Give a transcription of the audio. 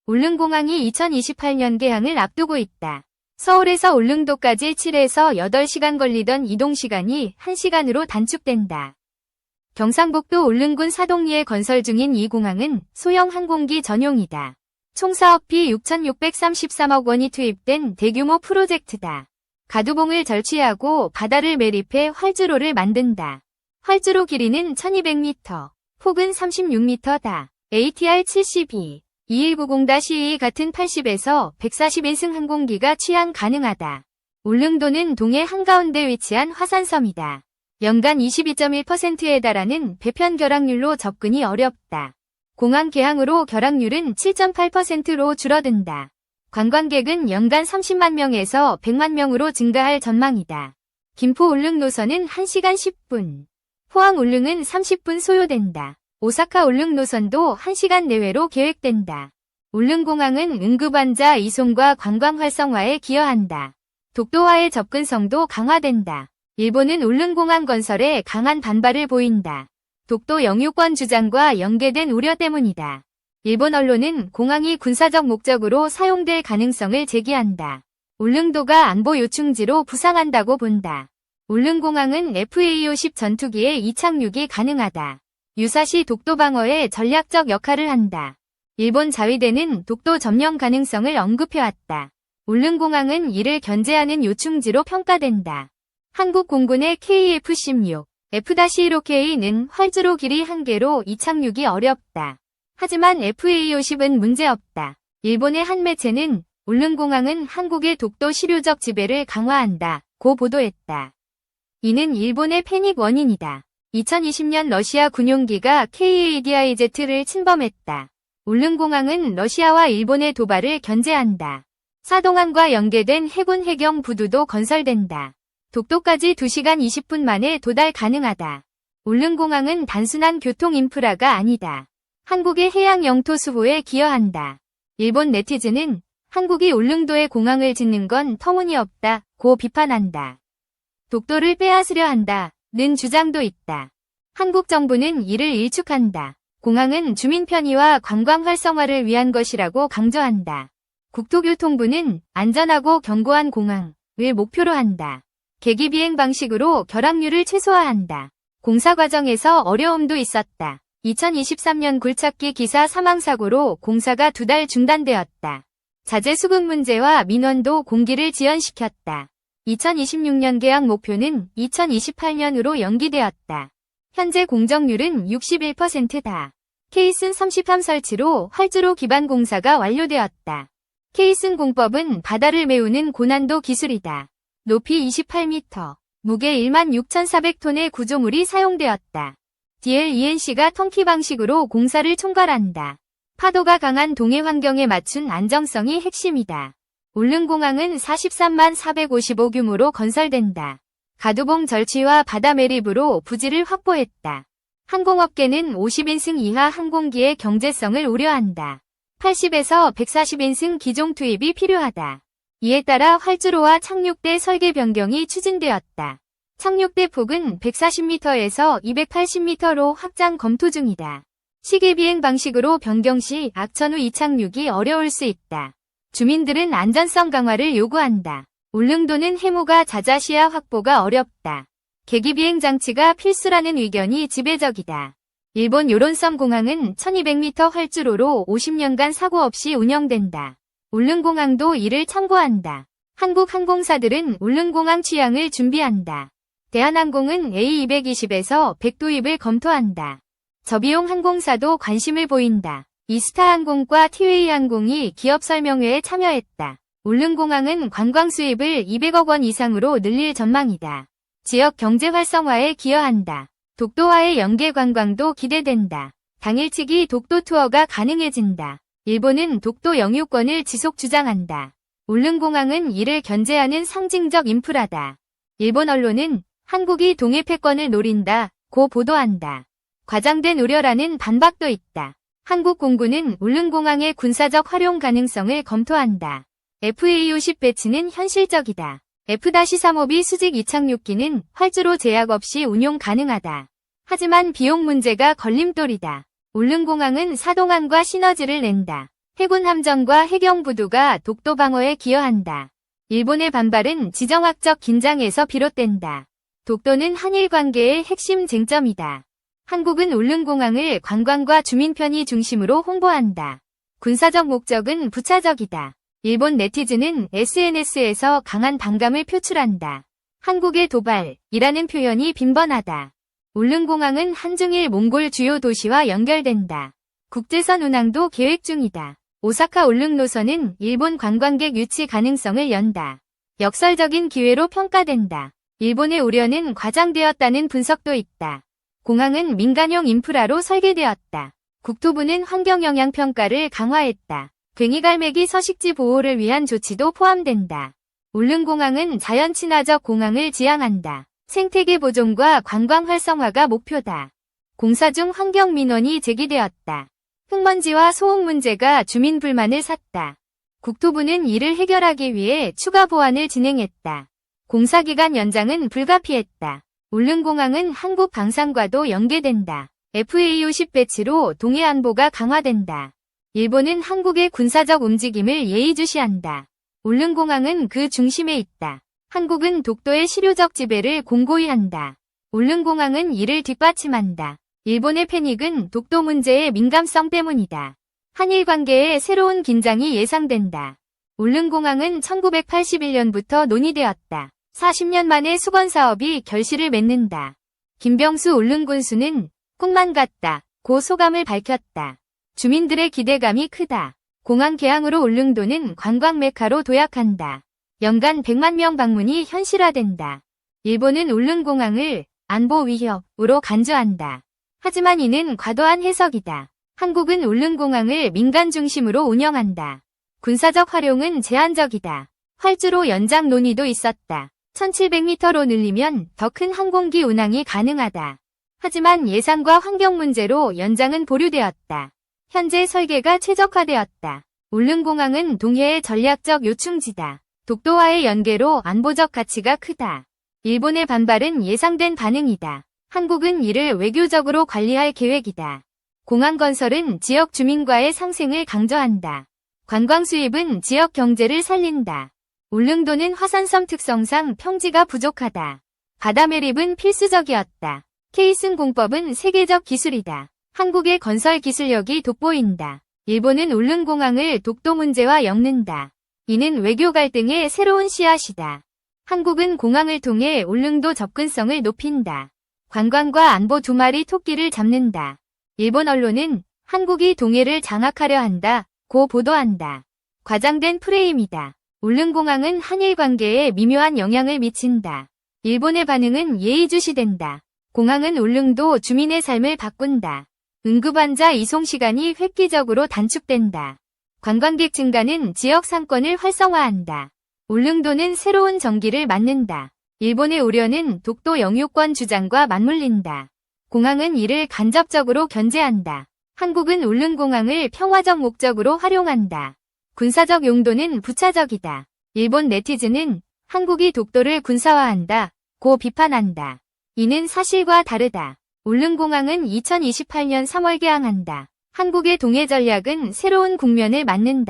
울릉공항이 2028년 개항을 앞두고 있다. 서울에서 울릉도까지 7에서 8시간 걸리던 이동시간이 1시간으로 단축된다. 경상북도 울릉군 사동리에 건설 중인 이 공항은 소형 항공기 전용이다. 총 사업비 6,633억 원이 투입된 대규모 프로젝트다. 가두봉을 절취하고 바다를 매립해 활주로를 만든다. 활주로 길이는 1200m, 폭은 36m다. ATR 72, 2190-2 같은 80에서 140인승 항공기가 취항 가능하다. 울릉도는 동해 한가운데 위치한 화산섬이다. 연간 22.1%에 달하는 배편 결항률로 접근이 어렵다. 공항 개항으로 결항률은 7.8%로 줄어든다. 관광객은 연간 30만 명에서 100만 명으로 증가할 전망이다. 김포 울릉 노선은 1시간 10분, 포항 울릉은 30분 소요된다. 오사카 울릉 노선도 1시간 내외로 계획된다. 울릉공항은 응급환자 이송과 관광 활성화에 기여한다. 독도와의 접근성도 강화된다. 일본은 울릉공항 건설에 강한 반발을 보인다. 독도 영유권 주장과 연계된 우려 때문이다. 일본 언론은 공항이 군사적 목적으로 사용될 가능성을 제기한다. 울릉도가 안보 요충지로 부상한다고 본다. 울릉공항은 FA-50 전투기의 이착륙이 가능하다. 유사시 독도 방어에 전략적 역할을 한다. 일본 자위대는 독도 점령 가능성을 언급해왔다. 울릉공항은 이를 견제하는 요충지로 평가된다. 한국 공군의 KF-16, F-15K는 활주로 길이 1개로 이착륙이 어렵다. 하지만 FA-50은 문제없다. 일본의 한 매체는 울릉공항은 한국의 독도 실효적 지배를 강화한다 고 보도했다. 이는 일본의 패닉 원인이다. 2020년 러시아 군용기가 KADIZ를 침범했다. 울릉공항은 러시아와 일본의 도발을 견제한다. 사동항과 연계된 해군 해경 부두도 건설된다. 독도까지 2시간 20분 만에 도달 가능하다. 울릉공항은 단순한 교통 인프라가 아니다. 한국의 해양 영토 수호에 기여한다. 일본 네티즌은 한국이 울릉도에 공항을 짓는 건 터무니없다 고 비판한다. 독도를 빼앗으려 한다는 주장도 있다. 한국 정부는 이를 일축한다. 공항은 주민 편의와 관광 활성화를 위한 것이라고 강조한다. 국토교통부는 안전하고 견고한 공항을 목표로 한다. 계기비행 방식으로 결항률을 최소화한다. 공사 과정에서 어려움도 있었다. 2023년 굴착기 기사 사망사고로 공사가 2달 중단되었다. 자재 수급 문제와 민원도 공기를 지연시켰다. 2026년 개항 목표는 2028년으로 연기되었다. 현재 공정률은 61%다. 케이슨 33 설치로 활주로 기반 공사가 완료되었다. 케이슨 공법은 바다를 메우는 고난도 기술이다. 높이 28m, 무게 16,400톤의 구조물이 사용되었다. DLENC가 턴키 방식으로 공사를 총괄한다. 파도가 강한 동해 환경에 맞춘 안정성이 핵심이다. 울릉공항은 43만 455 규모로 건설된다. 가두봉 절취와 바다 매립으로 부지를 확보했다. 항공업계는 50인승 이하 항공기의 경제성을 우려한다. 80에서 140인승 기종 투입이 필요하다. 이에 따라 활주로와 착륙대 설계 변경이 추진되었다. 착륙대 폭은 140m에서 280m로 확장 검토 중이다. 시계비행 방식으로 변경 시 악천 후 이착륙이 어려울 수 있다. 주민들은 안전성 강화를 요구한다. 울릉도는 해무가 잦아 시야 확보가 어렵다. 계기비행 장치가 필수라는 의견이 지배적이다. 일본 요론섬 공항은 1200m 활주로로 50년간 사고 없이 운영된다. 울릉공항도 이를 참고한다. 한국 항공사들은 울릉공항 취항을 준비한다. 대한항공은 A220에서 100 도입을 검토한다. 저비용 항공사도 관심을 보인다. 이스타항공과 티웨이항공이 기업 설명회에 참여했다. 울릉공항은 관광 수입을 200억 원 이상으로 늘릴 전망이다. 지역 경제 활성화에 기여한다. 독도와의 연계 관광도 기대된다. 당일치기 독도 투어가 가능해진다. 일본은 독도 영유권을 지속 주장한다. 울릉공항은 이를 견제하는 상징적 인프라다. 일본 언론은 한국이 동해 패권을 노린다 고 보도한다. 과장된 우려라는 반박도 있다. 한국 공군은 울릉공항의 군사적 활용 가능성을 검토한다. FA-50 배치는 현실적이다. F-35B 수직 이착륙기는 활주로 제약 없이 운용 가능하다. 하지만 비용 문제가 걸림돌이다. 울릉공항은 사동항과 시너지를 낸다. 해군 함정과 해경부두가 독도 방어에 기여한다. 일본의 반발은 지정학적 긴장에서 비롯된다. 독도는 한일 관계의 핵심 쟁점이다. 한국은 울릉공항을 관광과 주민 편의 중심으로 홍보한다. 군사적 목적은 부차적이다. 일본 네티즌은 SNS에서 강한 반감을 표출한다. 한국의 도발이라는 표현이 빈번하다. 울릉공항은 한중일 몽골 주요 도시와 연결된다. 국제선 운항도 계획 중이다. 오사카 울릉 노선은 일본 관광객 유치 가능성을 연다. 역설적인 기회로 평가된다. 일본의 우려는 과장되었다는 분석도 있다. 공항은 민간용 인프라로 설계되었다. 국토부는 환경영향평가를 강화했다. 괭이갈매기 서식지 보호를 위한 조치도 포함된다. 울릉공항은 자연 친화적 공항을 지향한다. 생태계 보존과 관광 활성화가 목표다. 공사 중 환경 민원이 제기되었다. 흙먼지와 소음 문제가 주민 불만을 샀다. 국토부는 이를 해결하기 위해 추가 보완을 진행했다. 공사기간 연장은 불가피했다. 울릉공항은 한국 방산과도 연계된다. FA50 배치로 동해 안보가 강화된다. 일본은 한국의 군사적 움직임을 예의주시한다. 울릉공항은 그 중심에 있다. 한국은 독도의 실효적 지배를 공고히 한다. 울릉공항은 이를 뒷받침한다. 일본의 패닉은 독도 문제의 민감성 때문이다. 한일 관계에 새로운 긴장이 예상된다. 울릉공항은 1981년부터 논의되었다. 40년 만에 수건사업이 결실을 맺는다. 김병수 울릉군수는 꿈만 같다. 고 소감을 밝혔다. 주민들의 기대감이 크다. 공항 개항으로 울릉도는 관광 메카로 도약한다. 연간 100만 명 방문이 현실화된다. 일본은 울릉공항을 안보 위협으로 간주한다. 하지만 이는 과도한 해석이다. 한국은 울릉공항을 민간 중심으로 운영한다. 군사적 활용은 제한적이다. 활주로 연장 논의도 있었다. 1700m로 늘리면 더 큰 항공기 운항이 가능하다. 하지만 예산과 환경 문제로 연장은 보류되었다. 현재 설계가 최적화되었다. 울릉공항은 동해의 전략적 요충지다. 독도와의 연계로 안보적 가치가 크다. 일본의 반발은 예상된 반응이다. 한국은 이를 외교적으로 관리할 계획이다. 공항 건설은 지역 주민과의 상생을 강조한다. 관광 수입은 지역 경제를 살린다. 울릉도는 화산섬 특성상 평지가 부족하다. 바다 매립은 필수적이었다. 케이슨 공법은 세계적 기술이다. 한국의 건설 기술력이 돋보인다. 일본은 울릉공항을 독도 문제와 엮는다. 이는 외교 갈등의 새로운 씨앗이다. 한국은 공항을 통해 울릉도 접근성을 높인다. 관광과 안보 두 마리 토끼를 잡는다. 일본 언론은 한국이 동해를 장악하려 한다. 고 보도한다. 과장된 프레임이다. 울릉공항은 한일 관계에 미묘한 영향을 미친다. 일본의 반응은 예의주시된다. 공항은 울릉도 주민의 삶을 바꾼다. 응급환자 이송 시간이 획기적으로 단축된다. 관광객 증가는 지역 상권을 활성화한다. 울릉도는 새로운 전기를 맞는다. 일본의 우려는 독도 영유권 주장과 맞물린다. 공항은 이를 간접적으로 견제한다. 한국은 울릉공항을 평화적 목적으로 활용한다. 군사적 용도는 부차적이다. 일본 네티즌은 한국이 독도를 군사화한다. 고 비판한다. 이는 사실과 다르다. 울릉공항은 2028년 3월 개항한다. 한국의 동해 전략은 새로운 국면을 맞는다.